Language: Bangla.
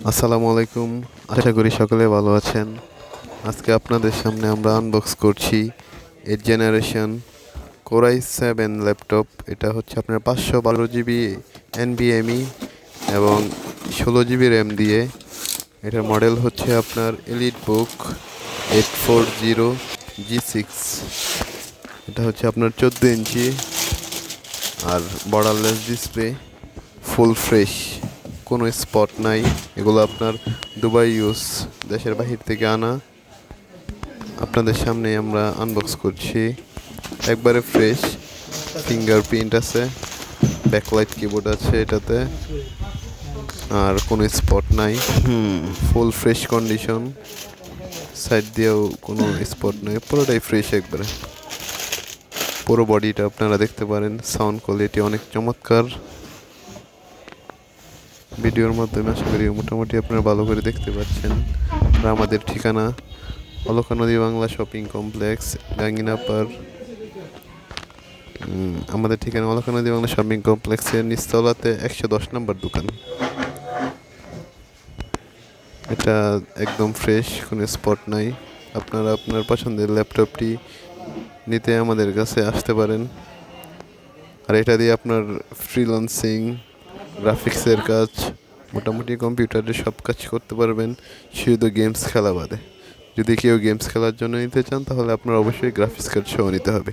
আসসালামু আলাইকুম। আশা করি সকলে ভালো আছেন। আজকে আপনাদের সামনে আমরা আনবক্স করছি 8 জেনারেশন কোর i7 ল্যাপটপ। এটা হচ্ছে আপনার 512 জিবি NVMe এবং 16 জিবি র্যাম দিয়ে। এটার মডেল হচ্ছে আপনার এলিটবুক 840G6। এটা হচ্ছে আপনার 14 ইঞ্চি আর বর্ডারলেস ডিসপ্লে, ফুল ফ্রেশ, কোনো স্পট নাই। এগুলো আপনার দুবাই ইউজ, দেশের বাহির থেকে আনা। আপনাদের সামনে আমরা আনবক্স করছি, একবারে ফ্রেশ। ফিঙ্গারপ্রিন্ট আছে, ব্যাকলাইট কিবোর্ড আছে এটাতে, আর কোনো স্পট নাই। ফুল ফ্রেশ কন্ডিশন, সাইড দিয়েও কোনো স্পট নাই, পুরোটাই ফ্রেশ একবারে। পুরো বডিটা আপনারা দেখতে পারেন, সাউন্ড কোয়ালিটি অনেক চমৎকার। ভিডিওর মাধ্যমে আশা করি মোটামুটি আপনারা ভালো করে দেখতে পাচ্ছেন। আর আমাদের ঠিকানা অলকা নদী বাংলা শপিং কমপ্লেক্স, গাঙ্গিনাপাড়। আমাদের ঠিকানা অলকা নদী বাংলা শপিং কমপ্লেক্সের নিচতলাতে 110 নম্বর দোকান। এটা একদম ফ্রেশ, কোনো স্পট নাই। আপনারা আপনার পছন্দের ল্যাপটপটি নিতে আমাদের কাছে আসতে পারেন। আর এটা দিয়ে আপনার ফ্রিল্যান্সিং, গ্রাফিক্সের কাজ, মোটামুটি কম্পিউটারে সব কাজ করতে পারবেন, শুধু গেমস খেলা বাদে। যদি কেউ গেমস খেলার জন্য নিতে চান তাহলে আপনার অবশ্যই গ্রাফিক্স কার্ড সহ নিতে হবে।